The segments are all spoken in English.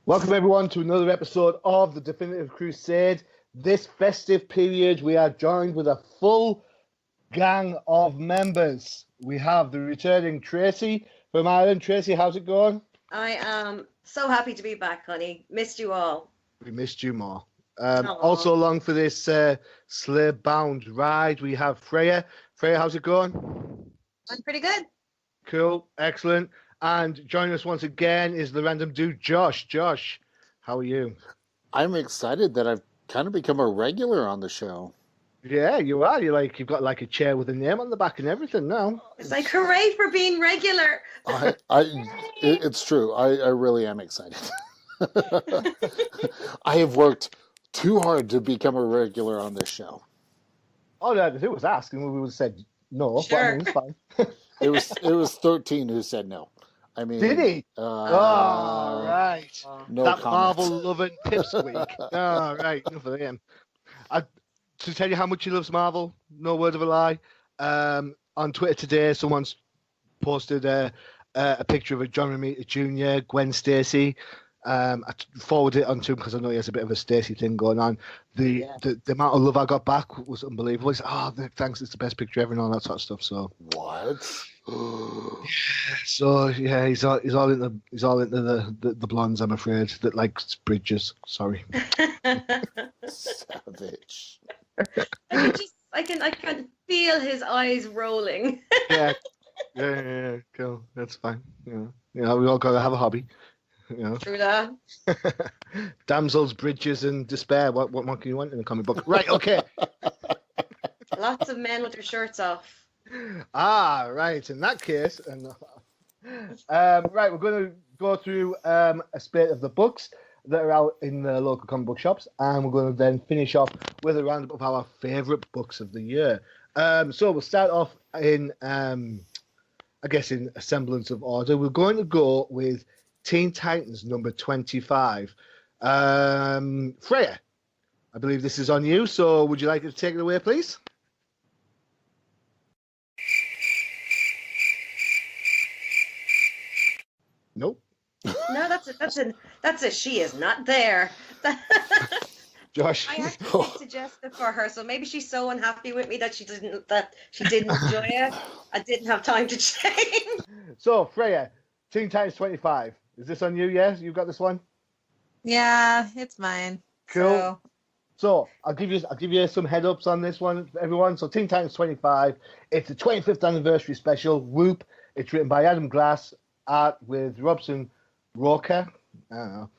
Welcome everyone to another episode of the Definitive Crusade. This festive period, we are joined with a full gang of members. We have the returning Tracy from Ireland. Tracy, how's it going? I am so happy to be back, honey. Missed you all. We missed you more. Also along for this sleigh-bound ride, we have Freyja. Freyja, how's it going? I'm pretty good. Cool, excellent. And joining us once again is the random dude, Josh. Josh, how are you? I'm excited that I've kind of become a regular on the show. Yeah, you are. You've got like a chair with a name on the back and everything now. It's like, hooray for being regular. It's true. I really am excited. I have worked too hard to become a regular on this show. Oh, no, if it was asking, we would have said no. Sure. But I mean, it's fine. It was 13 who said no. I mean, did he? Right. No that comment. Marvel loving pipsqueak. All right, enough of him. To tell you how much he loves Marvel, no word of a lie. On Twitter today, someone's posted a picture of a John Romita Jr., Gwen Stacy. I forwarded it on to him because I know he has a bit of a Stacy thing going on. The amount of love I got back was unbelievable. He's thanks, it's the best picture ever and all that sort of stuff. So what? So yeah, he's all into the blondes. I'm afraid that likes bridges. Sorry. Savage. I can feel his eyes rolling. Yeah, cool. That's fine. We all gotta have a hobby. True that. Damsels, bridges, and despair. What more can you want in a comic book? Right. Okay. Lots of men with their shirts off. Right. In that case, right, we're going to go through a spate of the books that are out in the local comic book shops, and we're going to then finish off with a roundup of our favourite books of the year. So we'll start off in, I guess, in a semblance of order. We're going to go with Teen Titans number 25. Freyja, I believe this is on you, so would you like to take it away, please? Nope. No, that's a she is not there. Josh. I actually suggested for her, so maybe she's so unhappy with me that she didn't enjoy it. I didn't have time to change. So Freyja, Teen Titans 25. Is this on you? Yes, you got this one. Yeah, it's mine. Cool. So I'll give you some head ups on this one, everyone. So Teen Titans 25. It's the 25th anniversary special. Whoop! It's written by Adam Glass, art with Robson Roca. I don't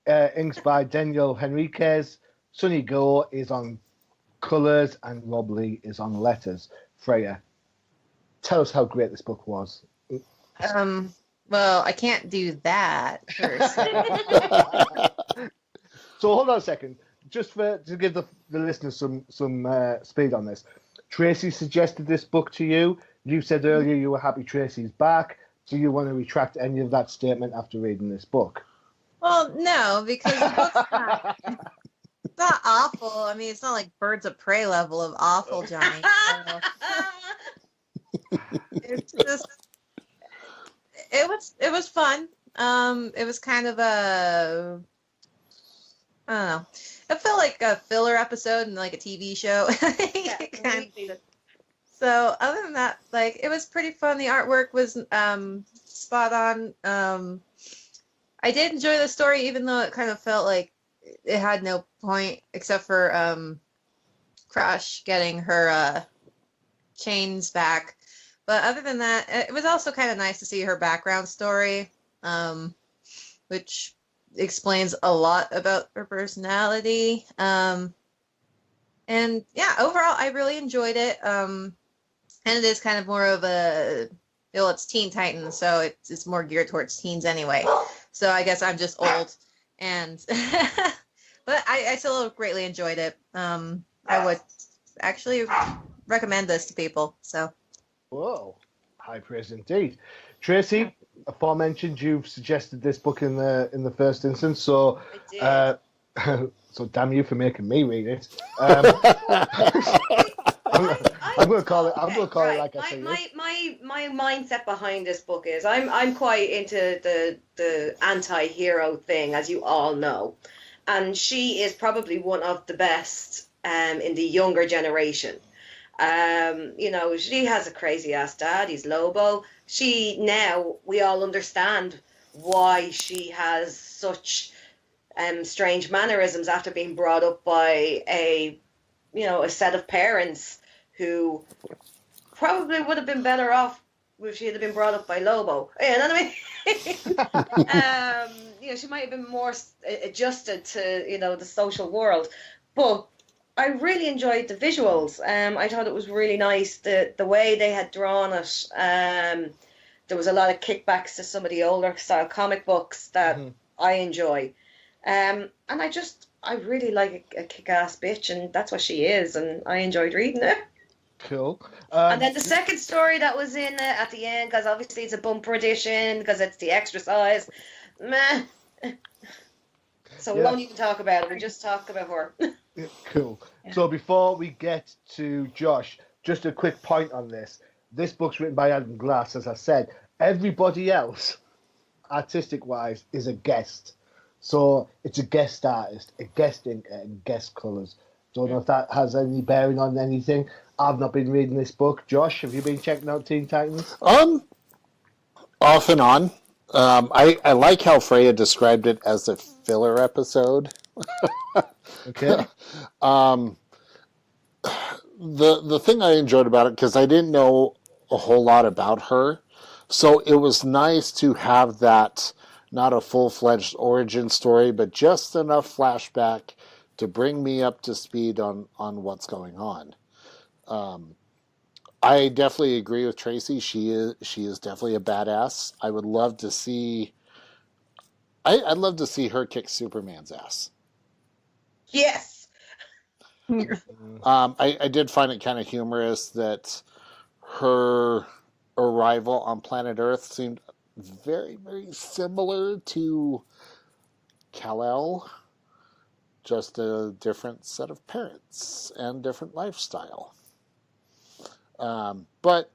know. Inks by Daniel Henriquez. Sonny Go is on colours and Rob Lee is on letters. Freyja, tell us how great this book was. Well, I can't do that first. So hold on a second. Just to give the listeners some speed on this. Tracy suggested this book to you. You said earlier you were happy Tracy's back. Do you want to retract any of that statement after reading this book? Well, no, because the book's not awful. I mean, it's not like Birds of Prey level of awful, Johnny. It's just, it was fun. It was kind of a, I don't know. It felt like a filler episode in like a TV show. Yeah, So other than that, like, it was pretty fun. The artwork was spot on. I did enjoy the story, even though it kind of felt like it had no point except for Crush getting her chains back. But other than that, it was also kind of nice to see her background story, which explains a lot about her personality. And yeah, overall, I really enjoyed it. And it is kind of more of a, it's Teen Titans, so it's more geared towards teens anyway. So I guess I'm just old, and but I still greatly enjoyed it. I would actually recommend this to people. So. Whoa, high praise indeed. Tracy, aforementioned, you've suggested this book in the first instance, so I did. so damn you for making me read it. I I'm going to call it. I'm Okay, going to call it right. like I say. My mindset behind this book is I'm quite into the anti-hero thing, as you all know, and she is probably one of the best in the younger generation. She has a crazy ass dad. He's Lobo. We all understand why she has such strange mannerisms after being brought up by a set of parents who probably would have been better off if she had been brought up by Lobo. You know what I mean? She might have been more adjusted to the social world, but I really enjoyed the visuals. I thought it was really nice the way they had drawn it. There was a lot of kickbacks to some of the older style comic books that I enjoy. And I really like a kick-ass bitch, and that's what she is, and I enjoyed reading it. Cool. And then the second story that was in it at the end, because obviously it's a bumper edition, because it's the extra size. Meh. So we won't even talk about it. We just talk about her. Cool. Yeah. So before we get to Josh, just a quick point on this. This book's written by Adam Glass, as I said. Everybody else, artistic-wise, is a guest. So it's a guest artist, a guest inker, and guest colours. Don't know if that has any bearing on anything. I've not been reading this book. Josh, have you been checking out Teen Titans? Off and on. I like how Freyja described it as a filler episode. Okay. The thing I enjoyed about it, because I didn't know a whole lot about her, so it was nice to have that, not a full-fledged origin story, but just enough flashback to bring me up to speed on what's going on. I definitely agree with Tracy. She is definitely a badass. I would love to see. I'd love to see her kick Superman's ass. Yes. I did find it kind of humorous that her arrival on planet Earth seemed very, very similar to Kal-El, just a different set of parents and different lifestyle. But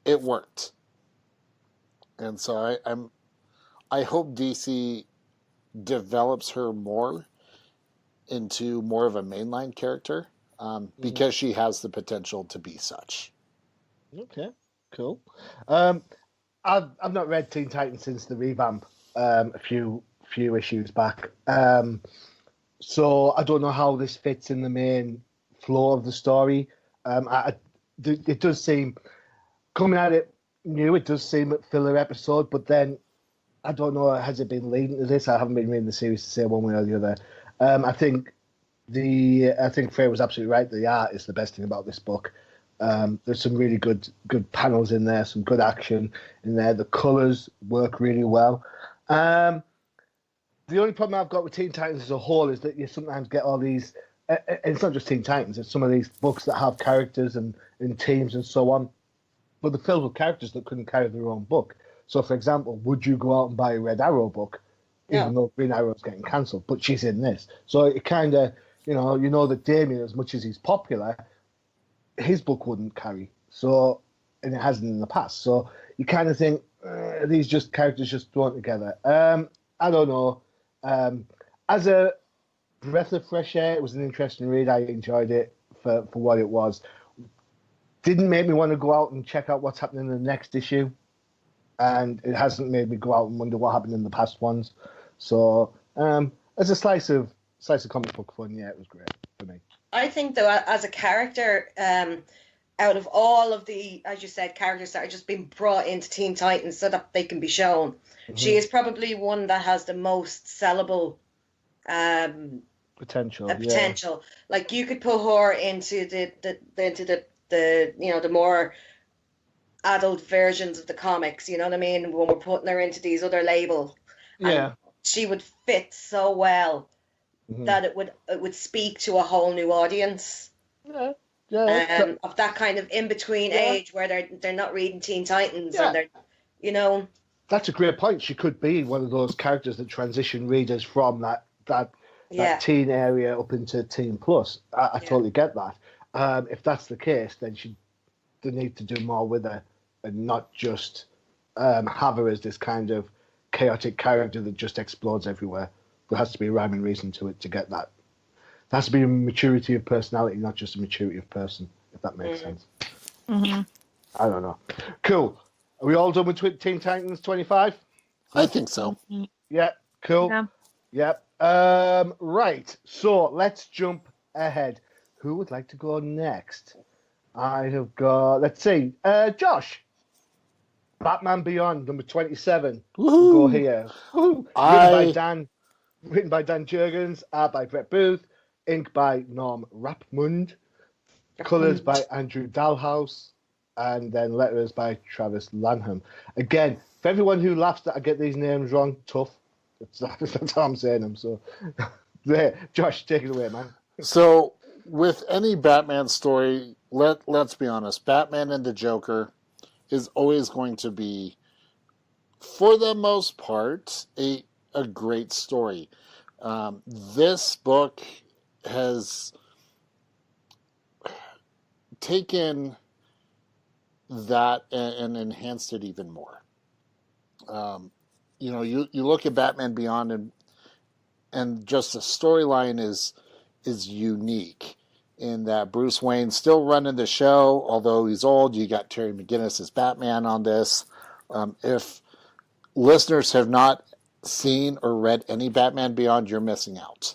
it worked, and so I hope DC develops her more into more of a mainline character, because she has the potential to be such. Okay, cool. I've not read Teen Titans since the revamp a few issues back. So I don't know how this fits in the main flow of the story. It does seem, coming at it new, it does seem a filler episode, but then I don't know, has it been leading to this? I haven't been reading the series to say one way or the other. I think Freyja was absolutely right. The art is the best thing about this book. There's some really good panels in there, some good action in there. The colours work really well. The only problem I've got with Teen Titans as a whole is that you sometimes get all these, and it's not just Teen Titans, it's some of these books that have characters and teams and so on, but they're filled with characters that couldn't carry their own book. So, for example, would you go out and buy a Red Arrow book, even though Green Arrow's getting cancelled, but she's in this? So it kind of, you know that Damien, as much as he's popular, his book wouldn't carry. So, and it hasn't in the past. So you kind of think, these just characters just thrown together. I don't know. As a breath of fresh air, it was an interesting read. I enjoyed it for what it was. Didn't make me want to go out and check out what's happening in the next issue. And it hasn't made me go out and wonder what happened in the past ones. So, as a slice of comic book fun, yeah, it was great for me. I think, though, as a character, out of all of the, as you said, characters that are just being brought into Teen Titans so that they can be shown, she is probably one that has the most sellable potential. Potential. Like, you could put her into the more adult versions of the comics, you know what I mean? When we're putting her into these other labels, she would fit so well that it would speak to a whole new audience. Of that kind of in between age where they're not reading Teen Titans and they're, That's a great point. She could be one of those characters that transition readers from that teen area up into Teen Plus. I totally get that. If that's the case, then they need to do more with her and not just have her as this kind of chaotic character that just explodes everywhere. There has to be a rhyme and reason to it to get that. There has to be a maturity of personality, not just a maturity of person, if that makes sense. Mm-hmm. I don't know. Cool. Are we all done with Teen Titans 25? I think so. Yeah, cool. Yeah. Yep. Right. So let's jump ahead. Who would like to go next? I have got, let's see, Josh. Batman Beyond, number 27. We'll go here. Woo-hoo. Written by Dan Jurgens, art by Brett Booth, ink by Norm Rapmund, colours by Andrew Dalhouse, and then letters by Travis Lanham. Again, for everyone who laughs that I get these names wrong, tough. That's how I'm saying them. So, there, Josh, take it away, man. So, with any Batman story, let's be honest, Batman and the Joker is always going to be, for the most part, a great story. This book has taken that and enhanced it even more. You look at Batman Beyond and just the storyline is unique in that Bruce Wayne's still running the show, although he's old. You got Terry McGinnis as Batman on this. If listeners have not seen or read any Batman Beyond, you're missing out.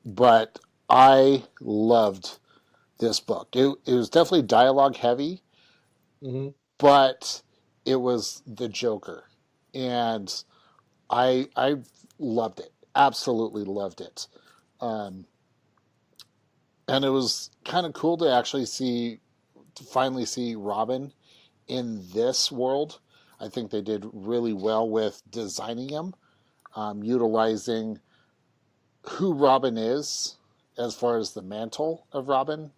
But I loved this book. It was definitely dialogue heavy, but it was the Joker. And I loved it. Absolutely loved it. And it was kind of cool to finally see Robin in this world. I think they did really well with designing him, utilizing who Robin is as far as the mantle of Robin,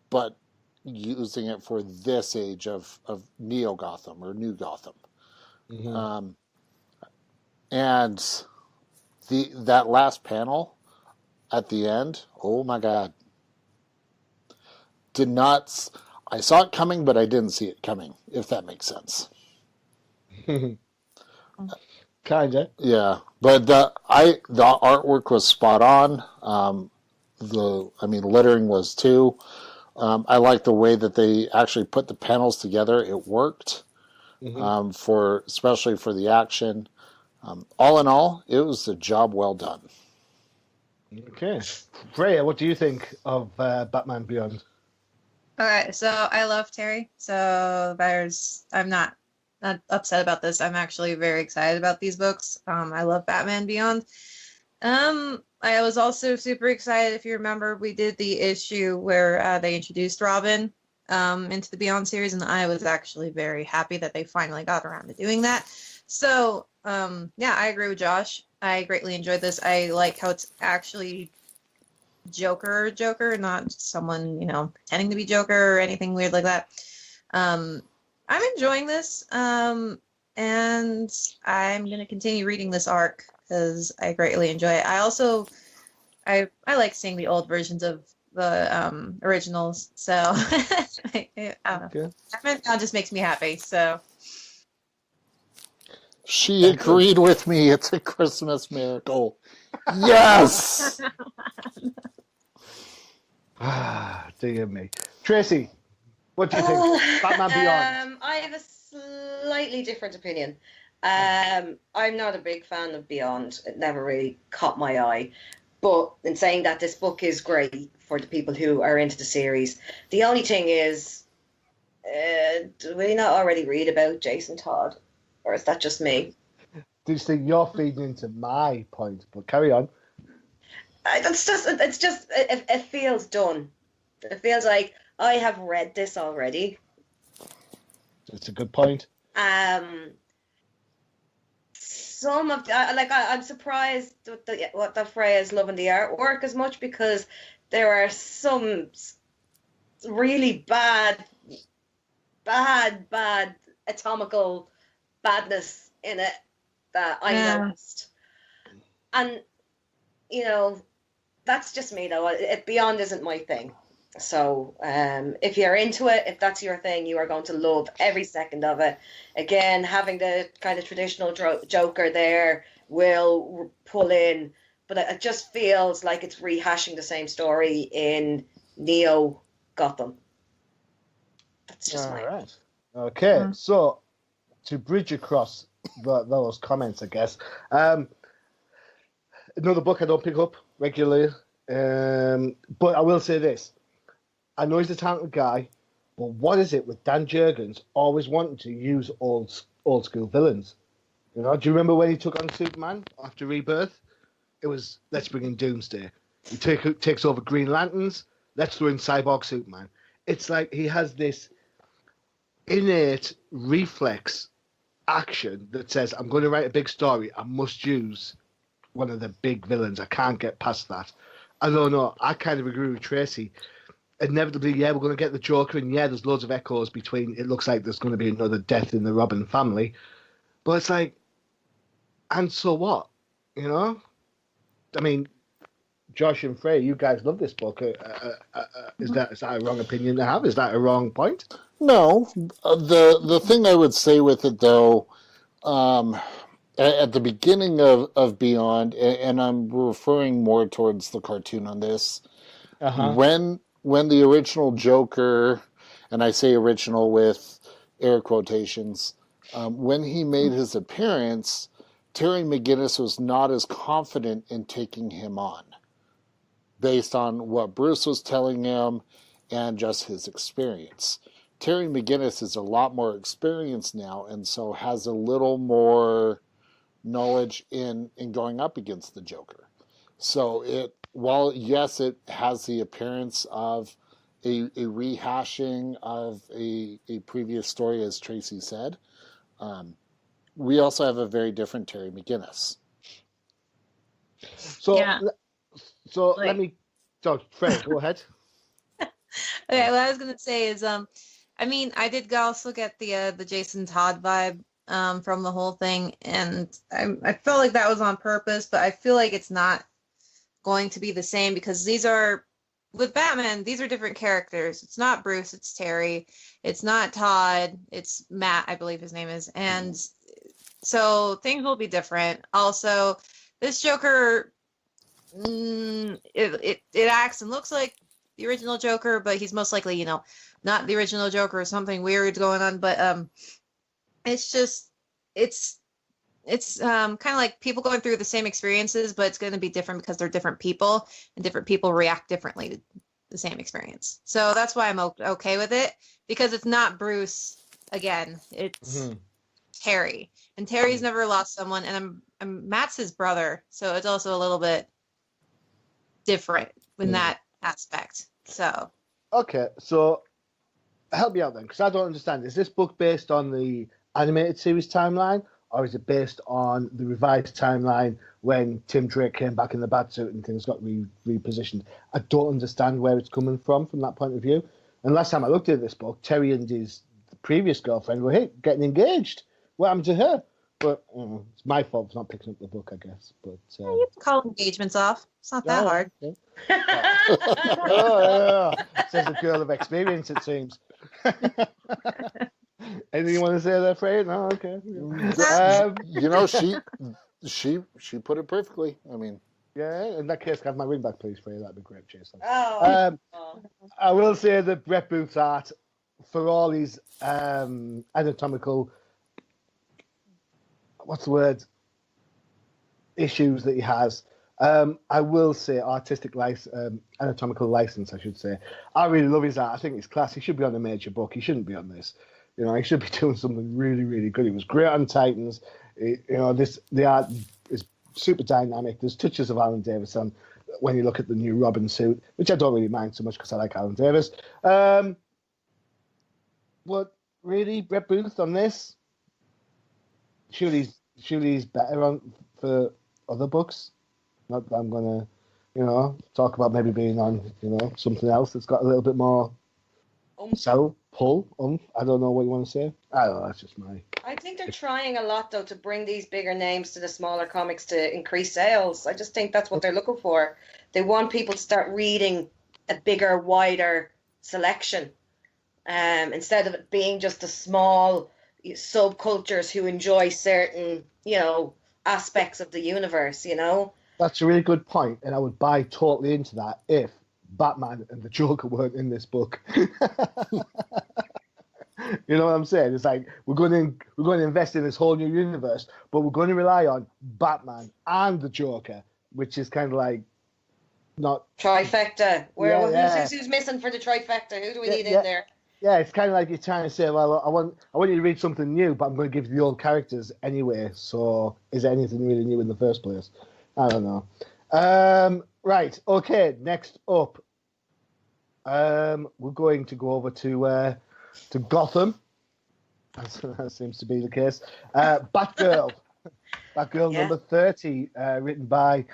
but using it for this age of Neo Gotham or New Gotham. And that last panel at the end, oh my God. I saw it coming, but I didn't see it coming, if that makes sense. Kinda. Yeah. But the artwork was spot on. The lettering was too. I like the way that they actually put the panels together. It worked. Especially for the action. All in all, it was a job well done. Okay. Freyja, what do you think of Batman Beyond? Okay, so I love Terry. So I'm not upset about this. I'm actually very excited about these books. I love Batman Beyond. I was also super excited. If you remember, we did the issue where they introduced Robin into the Beyond series, and I was actually very happy that they finally got around to doing that. So, yeah, I agree with Josh. I greatly enjoyed this. I like how it's actually Joker, not someone, pretending to be Joker or anything weird like that. I'm enjoying this, and I'm going to continue reading this arc because I greatly enjoy it. I also, I like seeing the old versions of the originals, so I don't know. That just makes me happy, so. She agreed with me. It's a Christmas miracle. Yes! Dear me. Tracy, what do you think? Batman Beyond. I have a slightly different opinion. I'm not a big fan of Beyond. It never really caught my eye. But in saying that, this book is great for the people who are into the series. The only thing is, do we not already read about Jason Todd? Or is that just me? Do you think you're feeding into my point? But carry on. It feels done. It feels like I have read this already. It's a good point. Some of I'm surprised what the Freyja's loving the artwork as much, because there are some really bad atomical badness in it that I noticed. And that's just me though. Beyond isn't my thing. So if you're into it, if that's your thing, you are going to love every second of it. Again, having the kind of traditional Joker there will pull in, but it just feels like it's rehashing the same story in Neo Gotham. That's just All my right. Okay, so to bridge across those comments, I guess. Another book I don't pick up regularly, but I will say this. I know he's a talented guy, but what is it with Dan Jurgens always wanting to use old school villains? You know, do you remember when he took on Superman after Rebirth? It was, let's bring in Doomsday. He takes over Green Lanterns. Let's throw in Cyborg Superman. It's like he has this innate reflex action that says, I'm going to write a big story. I must use one of the big villains. I can't get past that. I don't know. I kind of agree with Tracy. Inevitably, yeah, we're going to get the Joker, and yeah, there's loads of echoes between. It looks like there's going to be another death in the Robin family, but it's like, and so what? You know? I mean, Josh and Frey, you guys love this book. Is that a wrong opinion to have? Is that a wrong point? No. The thing I would say with it, though, at the beginning of Beyond, and I'm referring more towards the cartoon on this, when the original Joker, and I say original with air quotations, when he made his appearance, Terry McGinnis was not as confident in taking him on, based on what Bruce was telling him and just his experience. Terry McGinnis is a lot more experienced now, and so has a little more knowledge in going up against the Joker. So while yes, it has the appearance of a rehashing of a previous story, as Tracy said, we also have a very different Terry McGinnis. So, let me... So, Fred, go ahead. Okay, what I was going to say is, I mean, I did also get the Jason Todd vibe from the whole thing, and I felt like that was on purpose, but I feel like it's not going to be the same because with Batman, these are different characters. It's not Bruce, it's Terry. It's not Todd, it's Matt, I believe his name is. And so things will be different. Also, this Joker, it acts and looks like the original Joker, but he's most likely, not the original Joker or something weird going on. But it's kind of like people going through the same experiences, but it's going to be different because they're different people, and different people react differently to the same experience. So that's why I'm okay with it, because it's not Bruce again. It's Terry, and Terry's never lost someone, and Matt's his brother, so it's also a little bit different in that aspect. So okay, so help me out then, because I don't understand. Is this book based on the animated series timeline, or is it based on the revised timeline when Tim Drake came back in the Batsuit and things got repositioned? I don't understand where it's coming from that point of view. And last time I looked at this book, Terry and his previous girlfriend were getting engaged. What happened to her? But it's my fault for not picking up the book, I guess. But you can call engagements off. It's not that hard. Okay. Oh, yeah. Says a girl of experience, it seems. Anything you want to say there, Freyja? No, okay. She put it perfectly. I mean, yeah. In that case, can I have my ring back, please, Freyja? That'd be great, Jason. Oh. I will say that Brett Booth's art, for all his anatomical, issues that he has, I will say artistic anatomical license, I should say. I really love his art. I think it's class. He should be on a major book. He shouldn't be on this. He should be doing something really, really good. He was great on Titans. The art is super dynamic. There's touches of Alan Davis on when you look at the new Robin suit, which I don't really mind so much because I like Alan Davis. But really, Brett Booth on this? Surely he's better for other books. Not that I'm gonna, talk about maybe being on, something else that's got a little bit more pull. I don't know what you want to say. I don't know. That's just my. I think they're trying a lot though to bring these bigger names to the smaller comics to increase sales. I just think that's what they're looking for. They want people to start reading a bigger, wider selection, instead of it being just the small subcultures who enjoy certain, aspects of the universe, That's a really good point, and I would buy totally into that if Batman and the Joker weren't in this book. You know what I'm saying? It's like we're going to invest in this whole new universe, but we're going to rely on Batman and the Joker, which is kind of like not trifecta. Who's missing for the trifecta? Who do we need in there? Yeah, it's kind of like you're trying to say, well, I want you to read something new, but I'm going to give you the old characters anyway. So is there anything really new in the first place? I don't know. Right. Okay. Next up, we're going to go over to Gotham. That seems to be the case. Batgirl. Batgirl number 30, written by,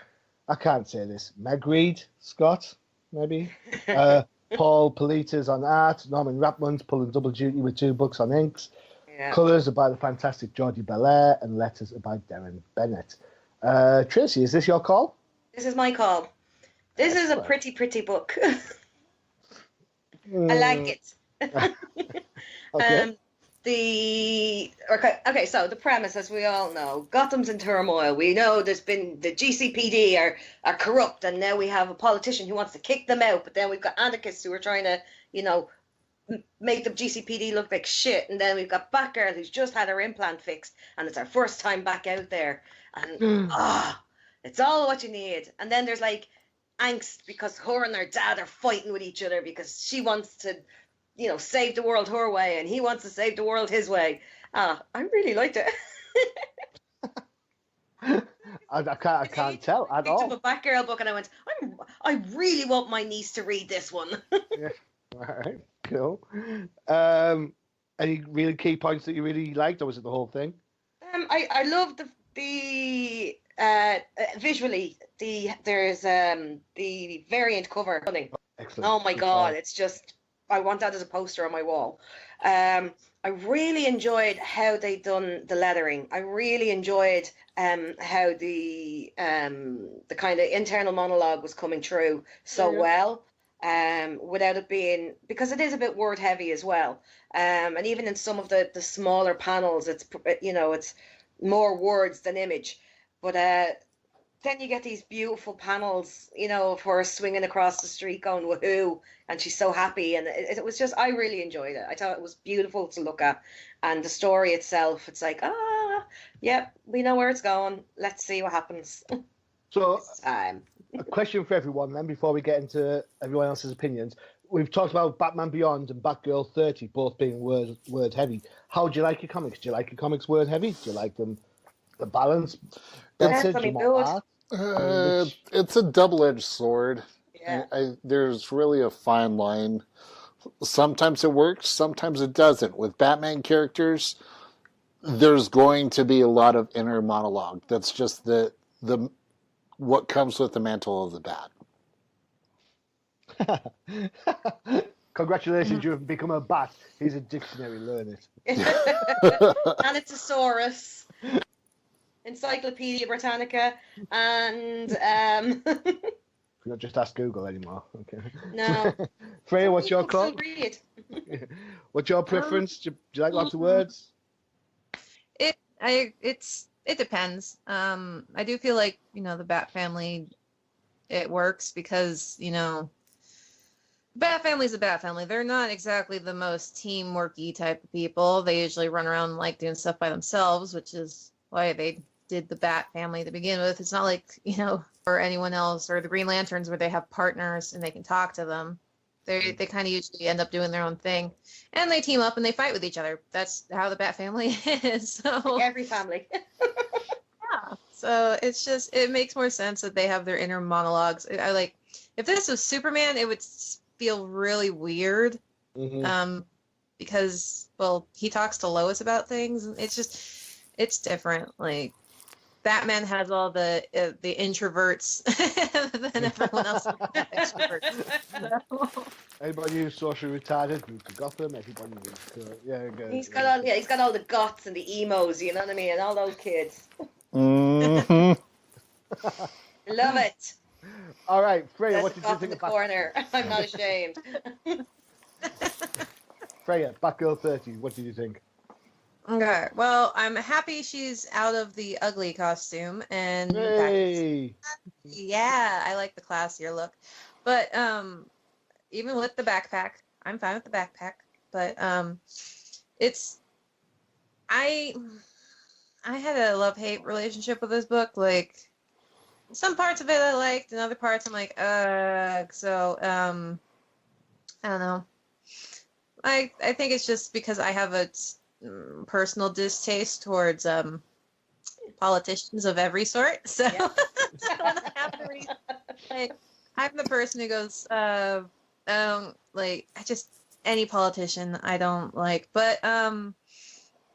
I can't say this, Meg Reed Scott, maybe. Paul Politas on art, Norman Rapmund pulling double duty with 2 books on inks. Yeah. Colours are by the fantastic Jordi Belair, and letters are by Darren Bennett. Tracy, is this your call? This is my call. This is a pretty book. I like it. Okay. So the premise, as we all know, Gotham's in turmoil. We know there's been the GCPD are corrupt, and now we have a politician who wants to kick them out. But then we've got anarchists who are trying to, make the GCPD look like shit. And then we've got Batgirl who's just had her implant fixed, and it's her first time back out there. And it's all what you need. And then there's like angst because her and her dad are fighting with each other because she wants to, save the world her way, and he wants to save the world his way. I really liked it. I can't tell at all. I picked up a Batgirl book and I went, I really want my niece to read this one. Yeah. All right. Cool. Any really key points that you really liked, or was it the whole thing? I loved the visually there's the variant cover. Excellent. Oh my God, it's just, I want that as a poster on my wall. I really enjoyed how they done the lettering. I really enjoyed how the kind of internal monologue was coming through so well, without it being, because it is a bit word heavy as well. And even in some of the smaller panels, it's more words than image. But then you get these beautiful panels, of her swinging across the street going woohoo, and she's so happy. And it was just, I really enjoyed it. I thought it was beautiful to look at. And the story itself, it's like, we know where it's going. Let's see what happens. So, a question for everyone then, before we get into everyone else's opinions. We've talked about Batman Beyond and Batgirl 30 both being word heavy. How do you like your comics? Do you like your comics word heavy? Do you like them the balance? It's a double-edged sword. Yeah. There's really a fine line. Sometimes it works, sometimes it doesn't. With Batman characters, there's going to be a lot of inner monologue. That's just the what comes with the mantle of the Bat. Congratulations, you've become a bat. He's a dictionary, learn it. And it's a saurus. Encyclopedia Britannica, and you don't just ask Google anymore. Okay. No. Freyja, what's your call? Read. What's your preference? Do you like lots of words? It depends. I do feel like the Bat Family, it works because Bat Family's a Bat Family. They're not exactly the most teamworky type of people. They usually run around like doing stuff by themselves, which is why they did the Bat Family to begin with. It's not like, or anyone else, or the Green Lanterns where they have partners and they can talk to them. They kind of usually end up doing their own thing. And they team up and they fight with each other. That's how the Bat Family is. So every family. Yeah. So it's just, it makes more sense that they have their inner monologues. I like, if this was Superman, it would feel really weird. Mm-hmm. Because, well, he talks to Lois about things. And it's different. Like, Batman has all the introverts than everyone else extroverts. Everybody who's socially retarded moved to Gotham. Everybody moved He's got all the goths and the emos, you know what I mean, and all those kids. Mm-hmm. Love it. All right, Freyja, what did you think in the corner? I'm not ashamed. Freyja, Batgirl 30, what did you think? Okay, well, I'm happy she's out of the ugly costume and back. Hey! Yeah, I like the classier look. But even with the backpack, I'm fine with the backpack. But it's I had a love-hate relationship with this book. Like some parts of it I liked, and other parts I'm like, so I don't know. I think it's just because I have a personal distaste towards politicians of every sort. So Yeah. when I have the reason, like, I'm the person who goes, like I just any politician I don't like. But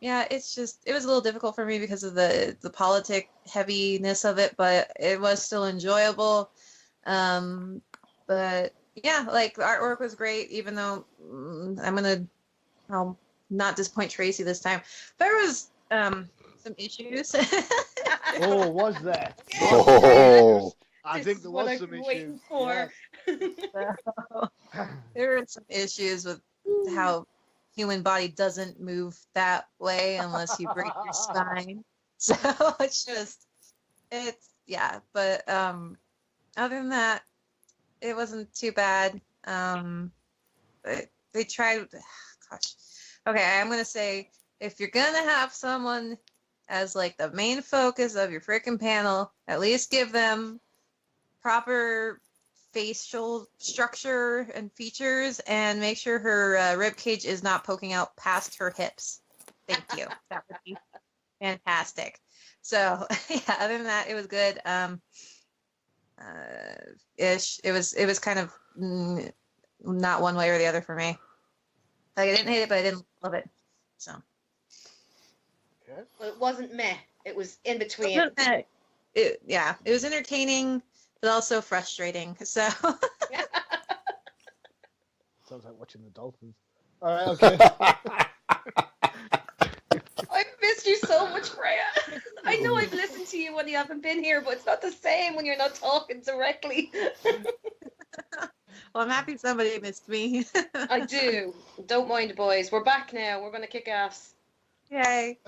yeah, it was a little difficult for me because of the politic heaviness of it, but it was still enjoyable. But yeah, like the artwork was great, even though I'll not disappoint Tracy this time. There was some issues. Oh, was there? Oh, I think there was some issues. for. There were some issues with how human body doesn't move that way unless you break your spine. So yeah. But other than that, it wasn't too bad. They tried. Gosh. Okay, I'm gonna say if you're gonna have someone as like the main focus of your freaking panel, at least give them proper facial structure and features, and make sure her rib cage is not poking out past her hips. Thank you. That would be fantastic. So yeah, other than that, it was good. Ish. It was kind of not one way or the other for me. Like I didn't hate it, but I didn't love it. So. Okay. Well, it wasn't meh. It was in between. It was entertaining, but also frustrating. So. Sounds like watching the Dolphins. All right, okay. I've missed you so much, Freya. I know I've listened to you when you haven't been here, but it's not the same when you're not talking directly. Well, I'm happy somebody missed me. I do. Don't mind, boys. We're back now. We're going to kick ass. Yay.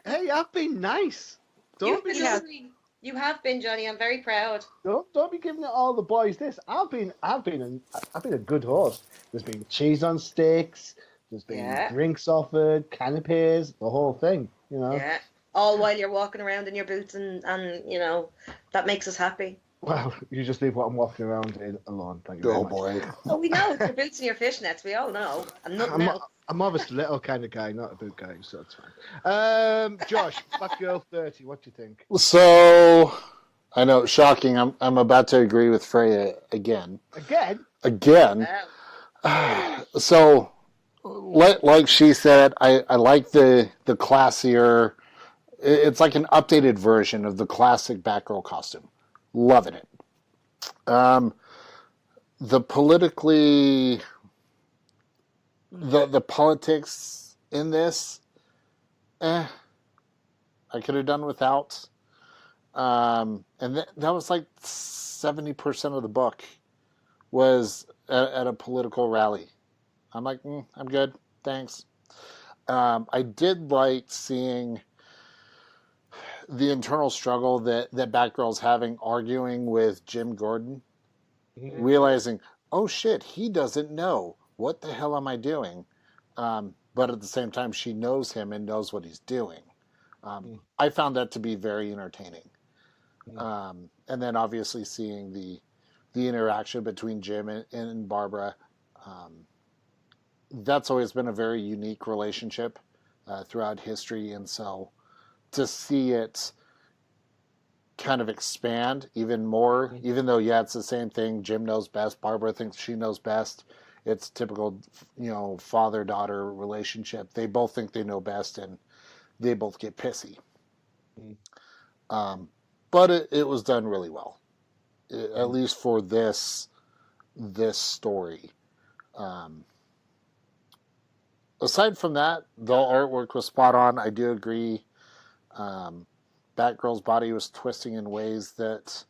Hey, I've been nice. You've Don't been be lovely. You have been, Johnny. I'm very proud. don't be giving it all the boys this. I've been a good host. There's been cheese on sticks. There's been drinks offered, canapes, the whole thing. You know. Yeah. All while you're walking around in your boots, and you know that makes us happy. Well, you just leave what I'm walking around in alone. Thank you very much. boy. Oh, we know. It's your boots and your fishnets. We all know. And nothing else. I'm more of a stiletto kind of guy, not a boot guy, so it's fine. Josh, Batgirl 30, what do you think? So, I know, shocking. I'm about to agree with Freyja again. Again. Wow. So, like she said, I like the classier. It's like an updated version of the classic Batgirl costume. Loving it. The politically, the politics in this, I could have done without. And that was like 70% of the book was at a political rally. I'm like, I'm good, thanks. I did like seeing the internal struggle that Batgirl's having, arguing with Jim Gordon, realizing, oh shit, he doesn't know. What the hell am I doing? But at the same time, she knows him and knows what he's doing. I found that to be very entertaining. And then obviously seeing the interaction between Jim and Barbara, that's always been a very unique relationship throughout history, and so to see it kind of expand even more, even though, it's the same thing. Jim knows best. Barbara thinks she knows best. It's typical, father-daughter relationship. They both think they know best, and they both get pissy. But it was done really well, at least for this story. Aside from that, the artwork was spot on. I do agree. Batgirl's body was twisting in ways that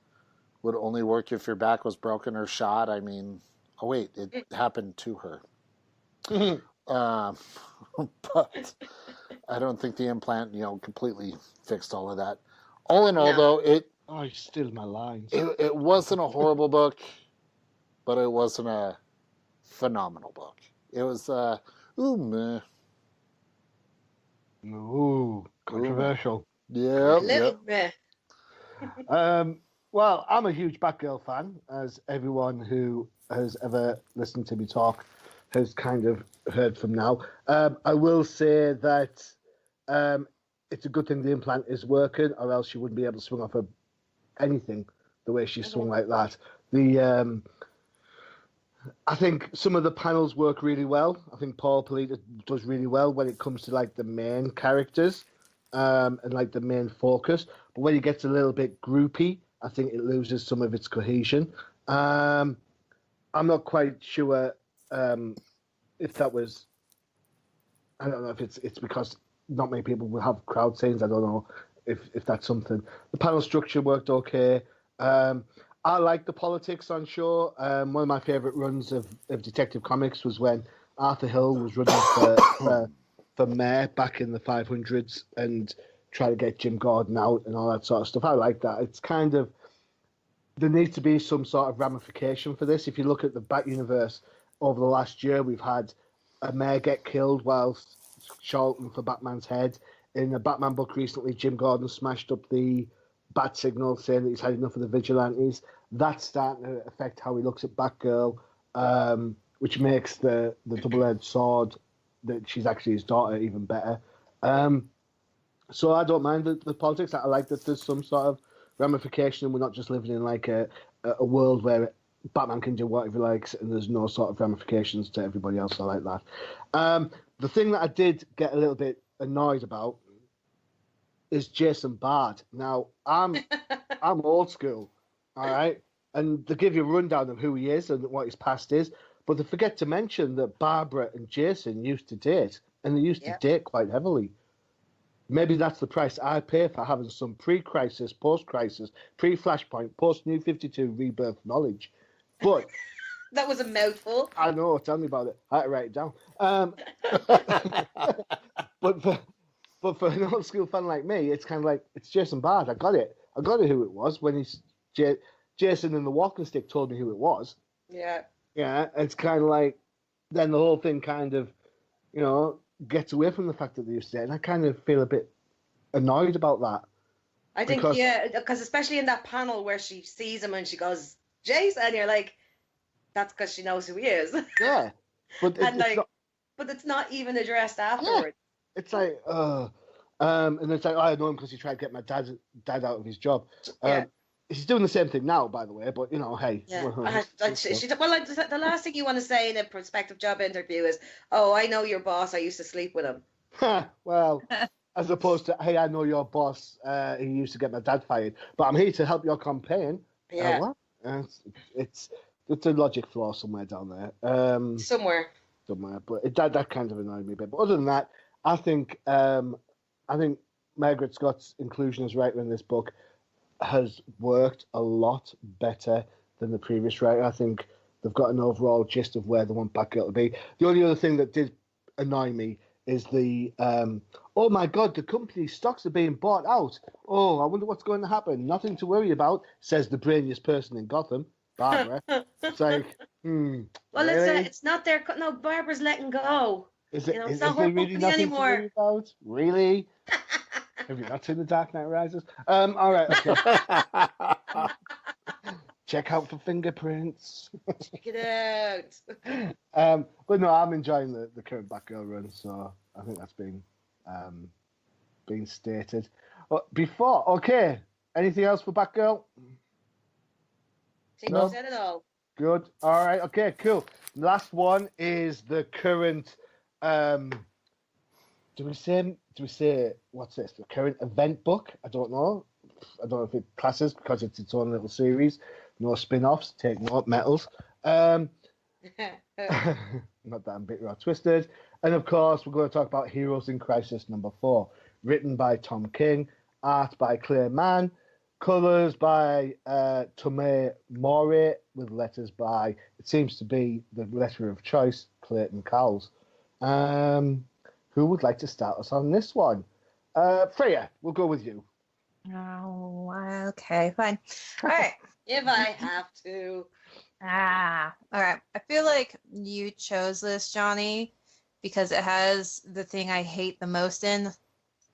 would only work if your back was broken or shot. I mean, oh wait, it happened to her. Um, but I don't think the implant, completely fixed all of that. All in all, No. though, Oh, you steal my lines. it wasn't a horrible book, but it wasn't a phenomenal book. It was, meh. Ooh, controversial. Yep, Little yep. bit. Well, I'm a huge Batgirl fan, as everyone who has ever listened to me talk has kind of heard from now. I will say that it's a good thing the implant is working, or else she wouldn't be able to swing off anything the way she swung like that. I think some of the panels work really well. I think Paul Polita does really well when it comes to like the main characters and like the main focus. But when it gets a little bit groupy, I think it loses some of its cohesion. I'm not quite sure if that was. I don't know if it's because not many people will have crowd scenes. I don't know if that's something. The panel structure worked okay. I like the politics on show. One of my favourite runs of Detective Comics was when Arthur Hill was running for mayor back in the 500s and try to get Jim Gordon out and all that sort of stuff. I like that. It's kind of, there needs to be some sort of ramification for this. If you look at the Bat universe over the last year, we've had a mayor get killed whilst shouting for Batman's head. In a Batman book recently, Jim Gordon smashed up the Bat signal saying that he's had enough of the vigilantes. That's starting to affect how he looks at Batgirl, which makes the double-edged sword that she's actually his daughter even better. So I don't mind the politics. I like that there's some sort of ramification and we're not just living in like a world where Batman can do whatever he likes and there's no sort of ramifications to everybody else. I like that. The thing that I did get a little bit annoyed about is Jason Bard. Now, I'm old school, all right? And they give you a rundown of who he is and what his past is, but they forget to mention that Barbara and Jason used to date, and they used to date quite heavily. Maybe that's the price I pay for having some pre-crisis, post-crisis, pre-Flashpoint, post-New 52 rebirth knowledge. But That was a mouthful. I know, tell me about it. I had to write it down. But for an old school fan like me, it's kind of like, it's Jason Bard. I got it. I got it who it was when he's Jason and the walking stick told me who it was. Yeah. Yeah, it's kind of like, then the whole thing kind of, gets away from the fact that they used to date. And I kind of feel a bit annoyed about that. I think, because especially in that panel where she sees him and she goes, Jason, and you're like, that's because she knows who he is. Yeah. But but it's not even addressed afterwards. Yeah. It's like, and it's like, I know him because he tried to get my dad out of his job. He's doing the same thing now, by the way, but, hey. Yeah. The last thing you want to say in a prospective job interview is, oh, I know your boss, I used to sleep with him. Well, as opposed to, hey, I know your boss, he used to get my dad fired, but I'm here to help your campaign. Yeah. What? It's a logic flaw somewhere down there. Somewhere, but that kind of annoyed me a bit. But other than that, I think Margaret Scott's inclusion as writer in this book has worked a lot better than the previous writer. I think they've got an overall gist of where they want Batgirl to be. The only other thing that did annoy me is the oh my god, the company's stocks are being bought out. Oh, I wonder what's going to happen. Nothing to worry about, says the brainiest person in Gotham, Barbara. It's like, Well, really? it's not their. No, Barbara's letting go. Is it? It's Is not there her really company nothing anymore. to worry about? Really? Have you not seen The Dark Knight Rises? All right, okay. Check out for fingerprints. Check it out. But no, I'm enjoying the current Batgirl run, so I think that's been stated. Okay, anything else for Batgirl? I think No. you said it all. Good. All right. Okay. Cool. Last one is the current. Do we say what's this? The current event book? I don't know. I don't know if it classes because it's its own little series. No spin-offs. Take note, metals. Not that I'm bitter or twisted. And of course, we're going to talk about Heroes in Crisis #4, written by Tom King, art by Clay Mann, colours by Tomei Mori, with letters by, it seems to be the letter of choice, Clayton Cowles. Who would like to start us on this one? Freyja, we'll go with you. Oh, okay, fine. All right. If I have to. All right. I feel like you chose this, Johnny, because it has the thing I hate the most in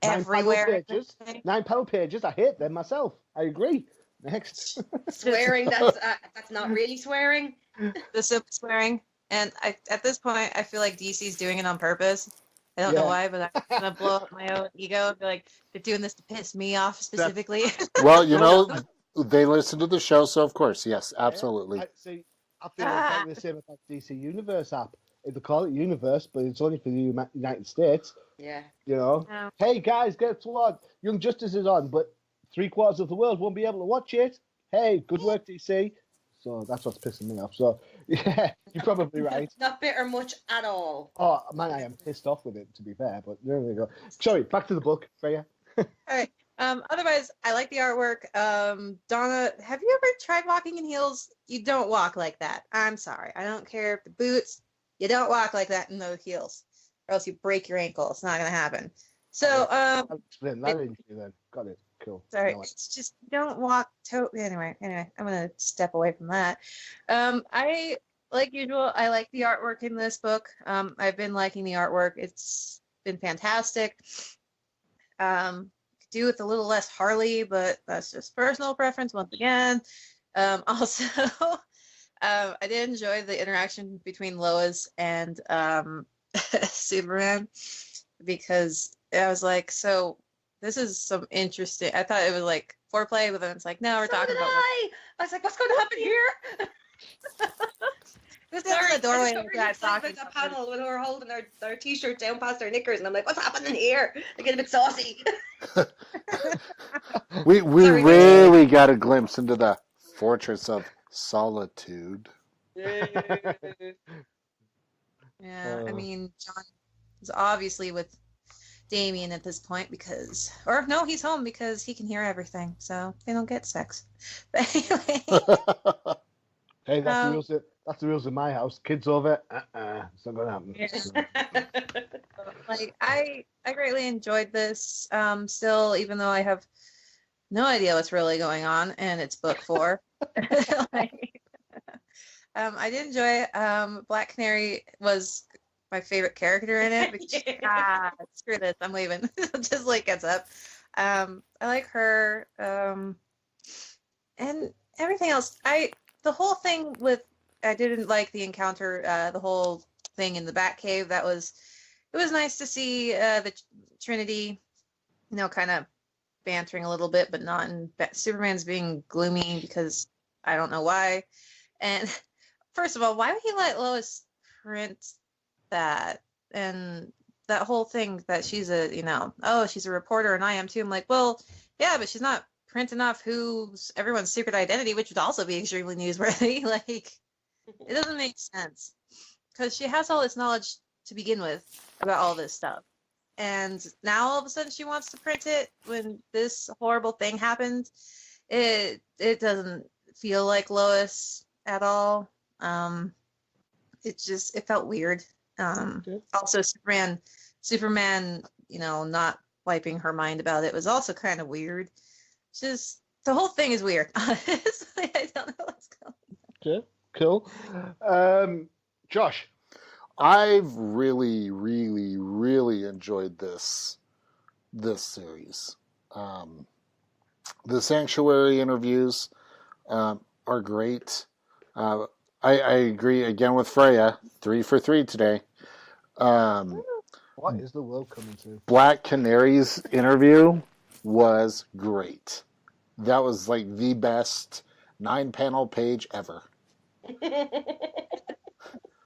everywhere. 9 panel pages. I hate them myself. I agree. Next. Swearing, that's not really swearing. The simple swearing. And at this point, I feel like DC's doing it on purpose. I don't know why, but I'm going to blow up my own ego and be like, they're doing this to piss me off specifically. Well, you know, they listen to the show, so of course, yes, absolutely. I feel exactly the same about DC Universe app. They call it Universe, but it's only for the United States. Yeah. You know? No. Hey, guys, guess what? Young Justice is on, but 3/4 of the world won't be able to watch it. Hey, good work, DC. So that's what's pissing me off. So, yeah, you're probably right. Not bitter much at all. Oh, man, I am pissed off with it, to be fair, but there we go. Sorry, back to the book, Freyja. All right. Otherwise, I like the artwork. Donna, have you ever tried walking in heels? You don't walk like that. I'm sorry. I don't care if the boots. You don't walk like that in those heels, or else you break your ankle. It's not going to happen. So, I'll explain that into you then. Got it. Cool. Sorry, it's just don't walk. Anyway, I'm gonna step away from that. I like usual. I like the artwork in this book. I've been liking the artwork. It's been fantastic. Could do with a little less Harley, but that's just personal preference once again. Also, I did enjoy the interaction between Lois and Superman because I was like, so. This is some interesting. I thought it was like foreplay, but then it's like, no, we're talking about. I was like, what's going to happen here? This is the doorway. That panel when we were holding our t-shirt down past our knickers, and I'm like, what's happening here? I get a bit saucy. we really got a glimpse into the Fortress of Solitude. Yeah, I mean, John is obviously with Damien at this point he's home because he can hear everything, so they don't get sex. But anyway, hey, that's the rules in my house. Kids over, it's not gonna happen. Yeah. Like I greatly enjoyed this. Still, even though I have no idea what's really going on, and it's book 4. I did enjoy it. Black Canary was my favorite character in it because screw this, I'm leaving. Just like gets up. I like her and everything else. The whole thing with I didn't like the encounter, the whole thing in the Batcave. It was nice to see the Trinity, kind of bantering a little bit, but not in Superman's being gloomy because I don't know why. And first of all, why would he let Lois print that? And that whole thing that she's she's a reporter and I am too. I'm like, well, yeah, but she's not printing off who's everyone's secret identity, which would also be extremely newsworthy. Like, it doesn't make sense because she has all this knowledge to begin with about all this stuff. And now all of a sudden she wants to print it when this horrible thing happened. It doesn't feel like Lois at all. It felt weird. Also Superman, not wiping her mind about it was also kind of weird. Just the whole thing is weird. Honestly, I don't know what's going on. Okay, cool. Josh, I've really, really, really enjoyed this series. The Sanctuary interviews are great. I agree again with Freyja. 3 for 3 today. what is the world coming to? Black Canary's interview was great. That was like the best 9-panel page ever.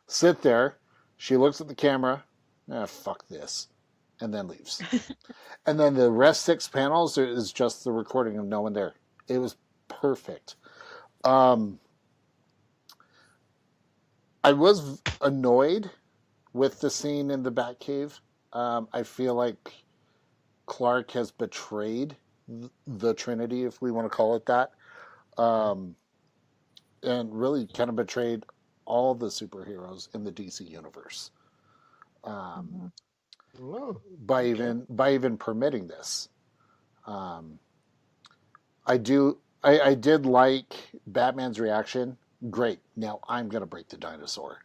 Sit there. She looks at the camera. Fuck this. And then leaves. And then the rest 6 panels is just the recording of no one there. It was perfect. I was annoyed with the scene in the Batcave. I feel like Clark has betrayed the Trinity, if we want to call it that, and really kind of betrayed all the superheroes in the DC universe. by even permitting this. I did like Batman's reaction. Great. Now I'm going to break the dinosaur.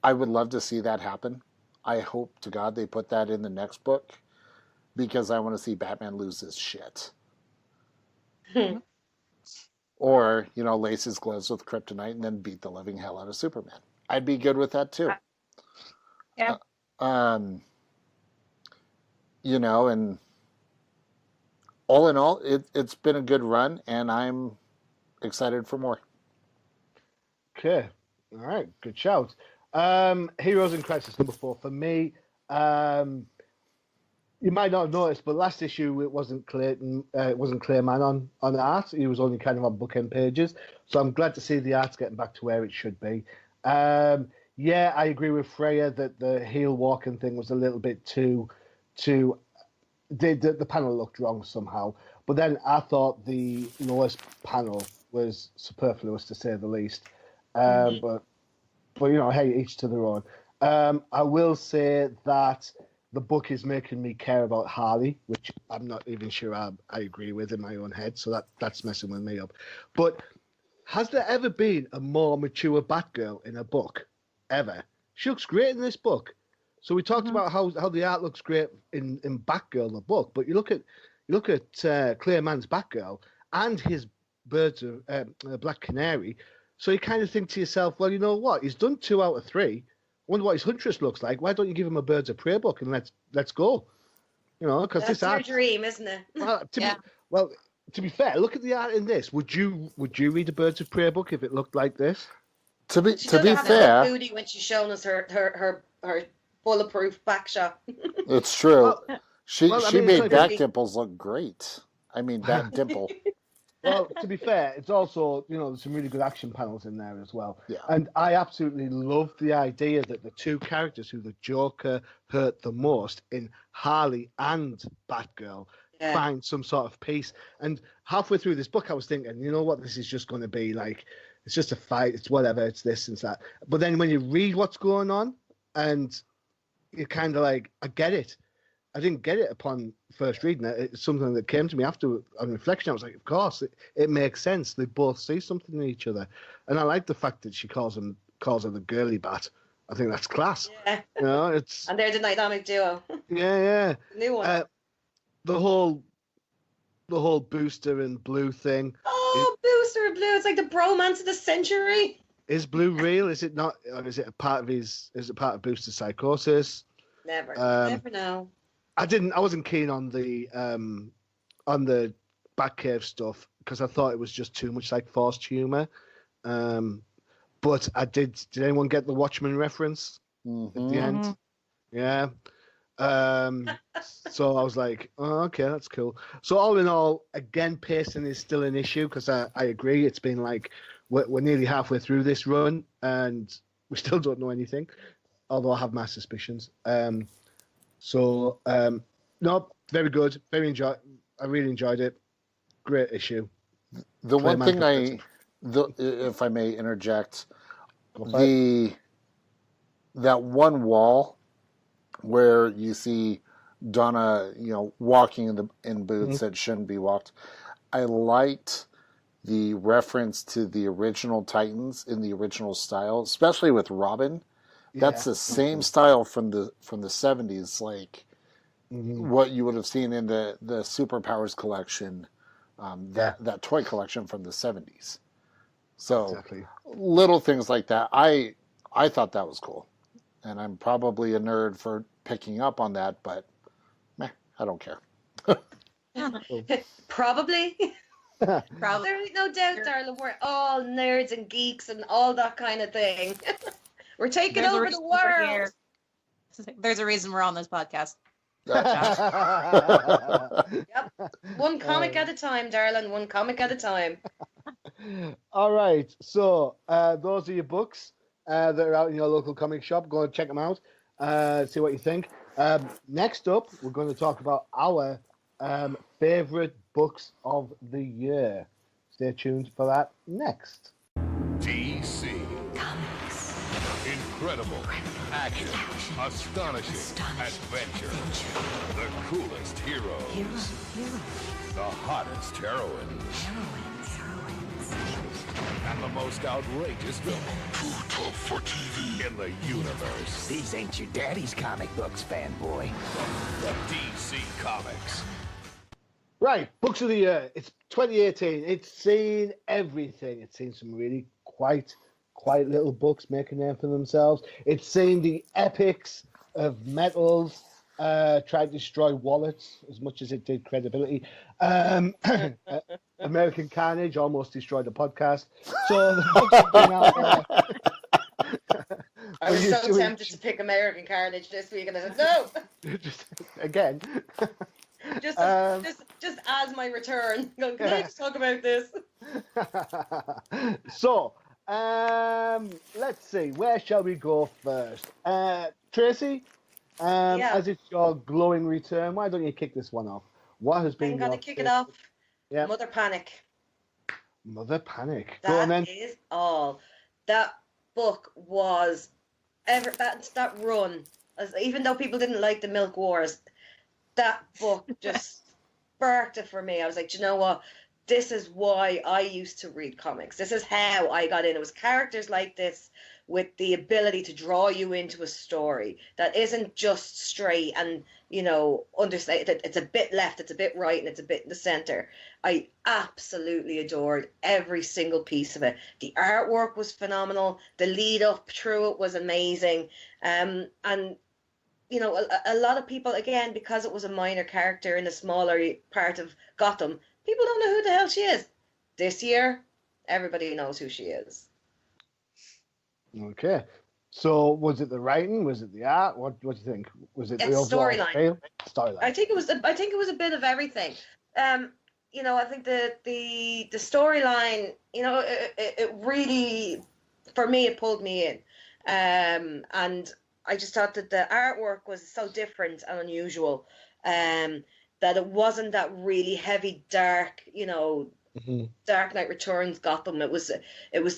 I would love to see that happen. I hope to God they put that in the next book because I want to see Batman lose his shit. Or, lace his gloves with kryptonite and then beat the living hell out of Superman. I'd be good with that too. Yeah. And all in all, it's been a good run, and I'm excited for more. Okay. All right. Good shout. Heroes in Crisis number 4 for me. You might not have noticed, but last issue it wasn't Clayton. It wasn't Clayman on art. He was only kind of on bookend pages. So I'm glad to see the art's getting back to where it should be. Yeah, I agree with Freyja that the heel walking thing was a little bit too. The panel looked wrong somehow. But then I thought the lowest panel was superfluous to say the least. But hey, each to their own. I will say that the book is making me care about Harley, which I'm not even sure I agree with in my own head. So that's messing with me up. But has there ever been a more mature Batgirl in a book? Ever? She looks great in this book. So we talked about how the art looks great in Batgirl, the book, but you look at Clayman's Batgirl and his Birds of Black Canary. So you kind of think to yourself, well, you know what? He's done 2 out of 3. I wonder what his Huntress looks like. Why don't you give him a Birds of Prey book and let's go? Because this art. That's your dream, isn't it? To be fair, look at the art in this. Would you read a Birds of Prey book if it looked like this? To be have fair, a booty when she's showing us her bulletproof back shot. It's true. She made back like dimples look great. I mean, back dimple. Well, to be fair, it's also, there's some really good action panels in there as well. Yeah. And I absolutely love the idea that the 2 characters who the Joker hurt the most in Harley and Batgirl find some sort of peace. And halfway through this book, I was thinking, you know what, this is just going to be like, it's just a fight, it's whatever, it's this and that. But then when you read what's going on, and you're kind of like, I get it. I didn't get it upon first reading it. It's something that came to me after on reflection. I was like, of course, it makes sense. They both see something in each other, and I like the fact that she calls her the girly bat. I think that's class. Yeah. It's and they're the dynamic duo. Yeah. New one. The whole Booster and Blue thing. Oh, Booster and Blue! It's like the bromance of the century. Is Blue real? Is it not? Or is it a part of Is it part of Booster's psychosis? Never know. I wasn't keen on the Batcave stuff because I thought it was just too much like forced humor. But I did. Did anyone get the Watchmen reference at the end? Yeah. So I was like, oh, okay, that's cool. So all in all, again, pacing is still an issue because I agree. It's been like we're nearly halfway through this run and we still don't know anything, although I have my suspicions. No, very good. I really enjoyed it. Great issue. The one thing if I may interject, that one wall where you see Donna, walking in boots that shouldn't be walked. I liked the reference to the original Titans in the original style, especially with Robin. That's the same style from the 70s, like what you would have seen in the Superpowers collection, that toy collection from the 70s. So little things like that. I thought that was cool. And I'm probably a nerd for picking up on that, but I don't care. Probably. There's no doubt, darling. We're all nerds and geeks and all that kind of thing. We're taking over the world. There's a reason we're on this podcast. Yep. One comic at a time, darling. One comic at a time. All right. So those are your books that are out in your local comic shop. Go and check them out. See what you think. Next up, we're going to talk about our favorite books of the year. Stay tuned for that next. DC. Comics. Incredible. Action, astonishing, adventure, the coolest heroes, the hottest heroines, and the most outrageous villains. Too tough for TV in the universe. These ain't your daddy's comic books, fanboy. The DC Comics. Right, books of the year. It's 2018. It's seen everything. It's seen some really quite little books make a name for themselves. It's seen the epics of metals try to destroy wallets as much as it did credibility. American Carnage almost destroyed the podcast. So the books have been out there. I was so tempted to pick American Carnage this week, and I said no. Just again. Just as my return. Can I just talk about this? So, let's see. Where shall we go first? Tracy, as it's your glowing return, why don't you kick this one off? What has been I'm going to kick it off. Yeah. Mother Panic. Mother Panic. Go on then. That is all. That book was that run. Even though people didn't like the Milk Wars, that book just sparked it for me. I was like, you know what? This is why I used to read comics. This is how I got in. It was characters like this with the ability to draw you into a story that isn't just straight and, understated. It's a bit left, it's a bit right, and it's a bit in the center. I absolutely adored every single piece of it. The artwork was phenomenal. The lead up through it was amazing. And a lot of people, again, because it was a minor character in a smaller part of Gotham, people don't know who the hell she is. This year, everybody knows who she is. Okay. So, was it the writing? Was it the art? What do you think? Was it the storyline? Storyline. I think it was a bit of everything. I think the storyline, it really, for me, it pulled me in. And I just thought that the artwork was so different and unusual, that it wasn't that really heavy, dark, Dark Knight Returns Gotham. It was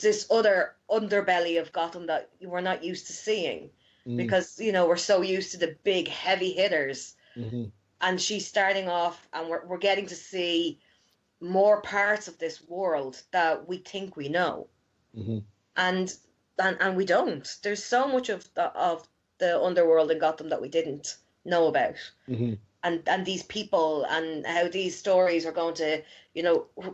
this other underbelly of Gotham that we're not used to seeing, because we're so used to the big heavy hitters, and she's starting off, and we're getting to see more parts of this world that we think we know, and we don't. There's so much of the underworld in Gotham that we didn't know about. And these people and how these stories are going to,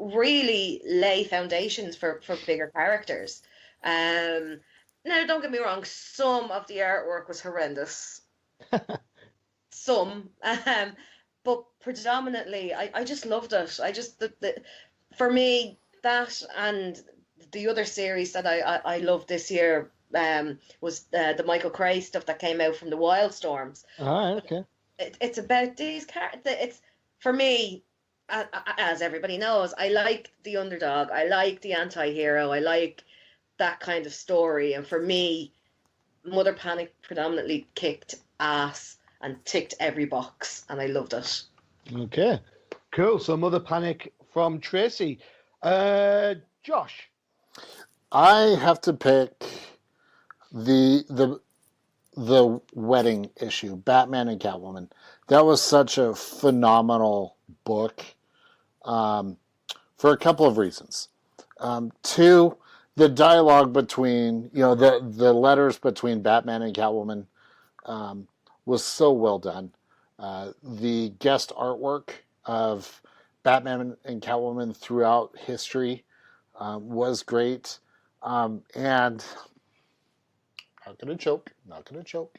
really lay foundations for bigger characters. Now, don't get me wrong, some of the artwork was horrendous. Some. But predominantly, I just loved it. For me, that and the other series that I loved this year was the Michael Cray stuff that came out from the Wildstorms. Okay. It's about these characters. It's, for me, as everybody knows, I like the underdog. I like the anti-hero. I like that kind of story. And for me, Mother Panic predominantly kicked ass and ticked every box, and I loved it. Okay, cool. So Mother Panic from Tracy. Josh? I have to pick the wedding issue, Batman and Catwoman. That was such a phenomenal book, for a couple of reasons. Two, the dialogue between, the letters between Batman and Catwoman was so well done. The guest artwork of Batman and Catwoman throughout history was great. And not going to choke.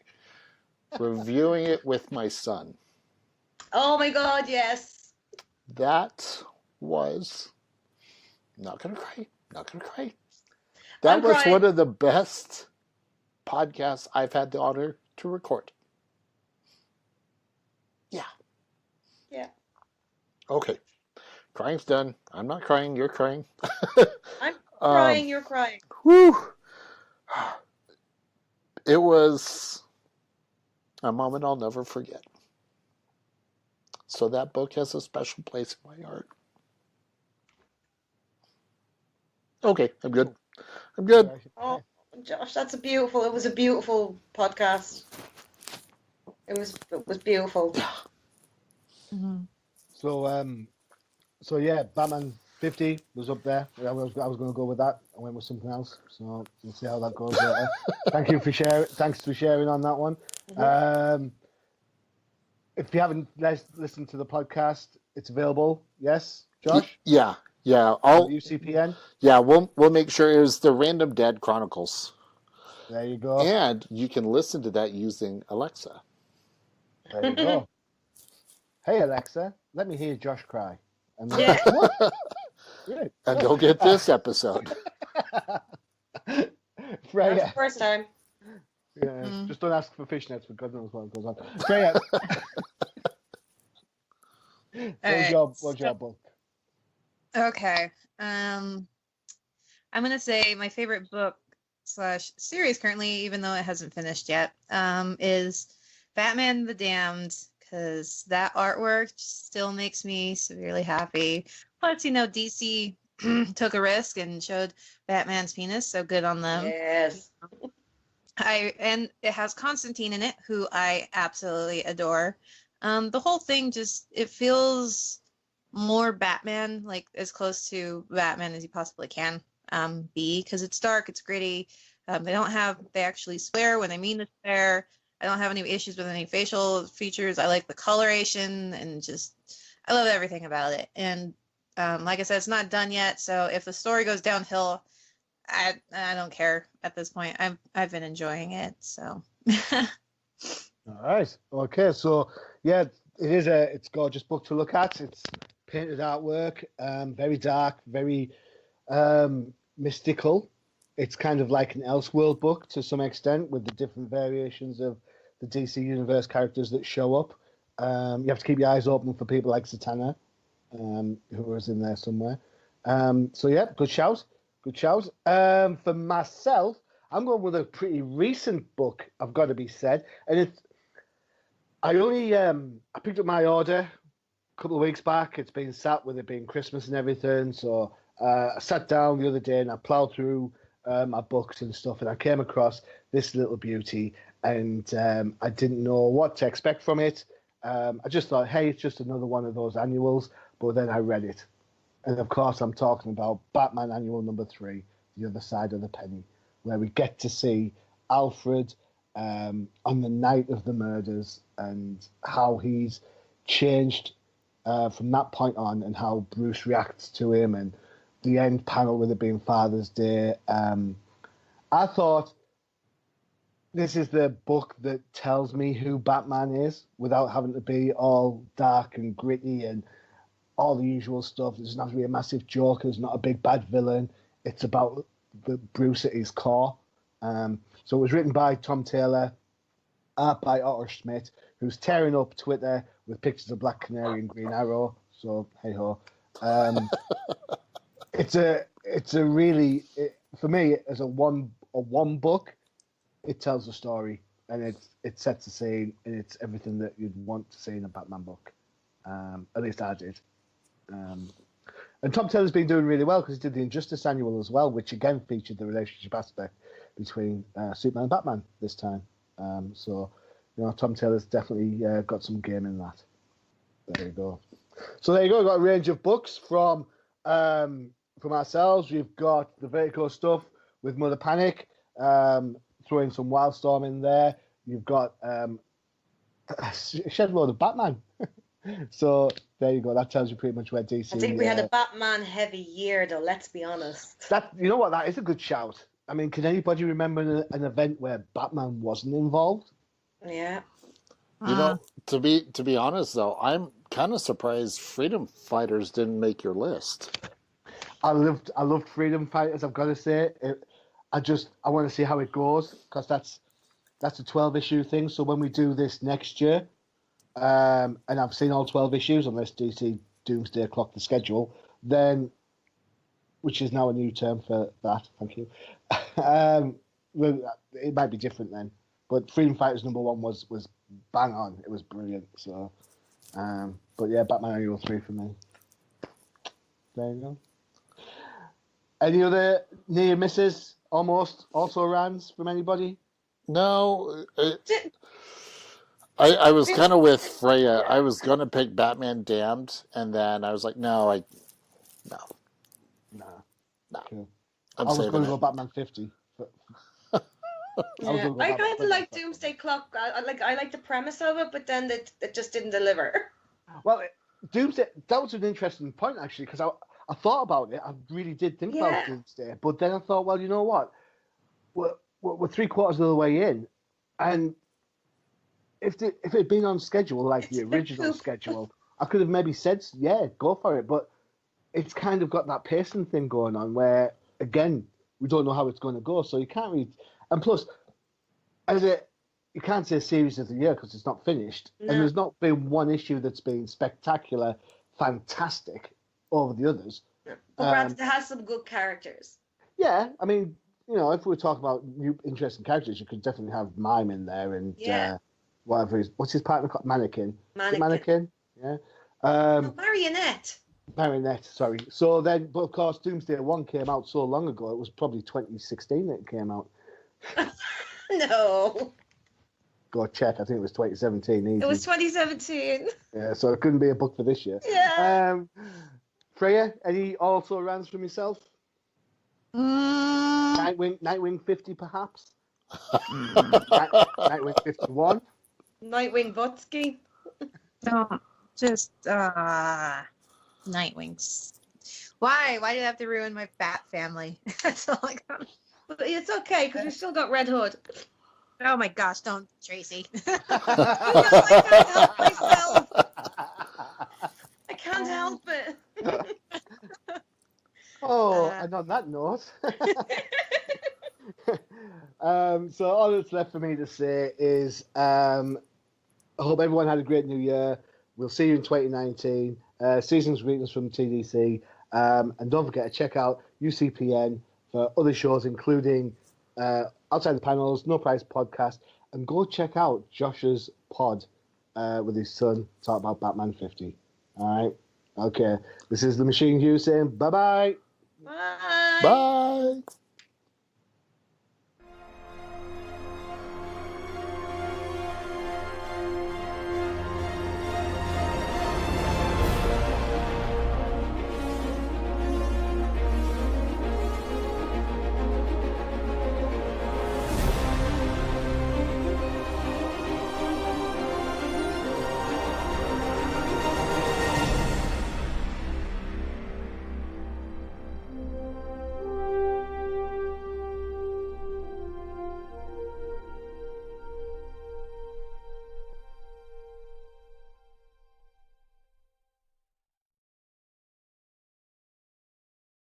Reviewing it with my son. Oh my God, yes. That was, not going to cry. That was one of the best podcasts I've had the honor to record. Yeah. Yeah. Okay. Crying's done. I'm not crying. You're crying. I'm crying. You're crying. Whew. It was a moment I'll never forget. So that book has a special place in my heart. Okay, I'm good. Oh, Josh, it was a beautiful podcast. It was beautiful. Mm-hmm. So yeah, Batman 50 was up there. I was going to go with that. I went with something else. So we'll see how that goes later. Thanks for sharing on that one. Mm-hmm. If you haven't listened to the podcast, it's available. Yes, Josh. Yeah. UCPN. Yeah, we'll make sure it was the Random Dad Chronicles. There you go. And you can listen to that using Alexa. There you go. Hey Alexa, let me hear Josh cry. And then, Yeah. what? Great. And go get this episode. That's Freyja. the first time. Yeah, just don't ask for fishnets, for God knows what goes on. Freyja. What's your book? Okay. I'm gonna say my favorite book / series currently, even though it hasn't finished yet, is Batman the Damned, because that artwork still makes me severely happy. Plus, DC took a risk and showed Batman's penis, so good on them. Yes. And it has Constantine in it, who I absolutely adore. The whole thing it feels more Batman, like as close to Batman as you possibly can be, because it's dark, it's gritty. They actually swear when they mean to swear. I don't have any issues with any facial features. I like the coloration and I love everything about it. And like I said, it's not done yet. So if the story goes downhill, I don't care at this point. I've been enjoying it. So. All right. Okay. So yeah, it's a gorgeous book to look at. It's painted artwork, very dark, very mystical. It's kind of like an Elseworld book to some extent, with the different variations of the DC Universe characters that show up. You have to keep your eyes open for people like Zatanna, who is in there somewhere. So yeah, good shout. For myself, I'm going with a pretty recent book, I've got to be said. And I picked up my order a couple of weeks back. It's been sat with it being Christmas and everything. So I sat down the other day and I plowed through my books and stuff, and I came across this little beauty, and I didn't know what to expect from it. I just thought, hey, it's just another one of those annuals, but then I read it. And of course, I'm talking about Batman Annual number 3, The Other Side of the Penny, where we get to see Alfred on the night of the murders and how he's changed from that point on, and how Bruce reacts to him, and the end panel with it being Father's Day. I thought this is the book that tells me who Batman is without having to be all dark and gritty and all the usual stuff. It doesn't have to be a massive joke. There's not a big bad villain. It's about the Bruce at his core. So it was written by Tom Taylor, art by Otto Schmidt, who's tearing up Twitter with pictures of Black Canary and Green Arrow. So hey ho. It's a really, for me, as a one book, it tells a story, and it sets the scene, and it's everything that you'd want to see in a Batman book. At least I did. And Tom Taylor's been doing really well, because he did the Injustice Annual as well, which again featured the relationship aspect between Superman and Batman this time. So Tom Taylor's definitely got some game in that. There you go. So there you go. We've got a range of books from ourselves. We've got the Vertigo stuff with Mother Panic, throwing some Wildstorm in there. You've got a shed load of Batman. So there you go. That tells you pretty much where DC. I think we had a Batman heavy year, though. Let's be honest. That is a good shout. I mean, can anybody remember an event where Batman wasn't involved? Yeah. To be honest though, I'm kind of surprised Freedom Fighters didn't make your list. I loved Freedom Fighters. I've got to say, I want to see how it goes, because that's a 12-issue thing. So when we do this next year, and I've seen all 12 issues, unless DC Doomsday clock the schedule, then, which is now a new term for that. Thank you. Well, it might be different then, but Freedom Fighters number 1 was bang on. It was brilliant. So, but yeah, Batman Annual 3 for me. There you go. Any other near misses almost also runs from anybody? No, Did- I was kind of with Freyja. I was going to pick Batman Damned, and then I was like, no, no, No. no. Cool. I I'm was saving going to it. go Batman 50. Yeah, I kind of like Doomsday Clock. I like the premise of it, but then it just didn't deliver. Well, Doomsday, that was an interesting point, actually, because I thought about it. I really did think Yeah. about Doomsday. But then I thought, well, you know what? We're 3/4 of the way in. And if it had been on schedule, like It's the a bit original poop. schedule, I could have maybe said, yeah, go for it. But it's kind of got that pacing thing going on where, again, we don't know how it's going to go. So you can't really. And plus, you can't say series of the year because it's not finished. No. And there's not been one issue that's been spectacular, fantastic over the others. But granted, it has some good characters. Yeah, I mean, if we were talking about new interesting characters, you could definitely have Mime in there and Yeah. what's his partner called? Mannequin. Is it Mannequin. Yeah. No, Marionette. Marionette, sorry. So then, but of course, Doomsday 1 came out so long ago, it was probably 2016 that it came out. No. Go check, I think it was 2017. Easy. It was 2017. Yeah, so it couldn't be a book for this year. Yeah. Freyja, any also runs from yourself? Nightwing 50, perhaps? Nightwing 51? Nightwing Butsky. Don't just Nightwings. Why? Why did I have to ruin my Bat family? That's all I got. But it's okay because we still got Red Hood. Oh my gosh! Don't, Tracy. I can't help myself. I can't help it. And on that note, so all that's left for me to say is I hope everyone had a great new year. We'll see you in 2019. Season's greetings from TDC. And don't forget to check out UCPN for other shows, including Outside the Panels, No Price Podcast, and go check out Josh's pod with his son talking about Batman 50. All right? Okay. This is the Machine Hughes saying bye-bye. Bye. Bye.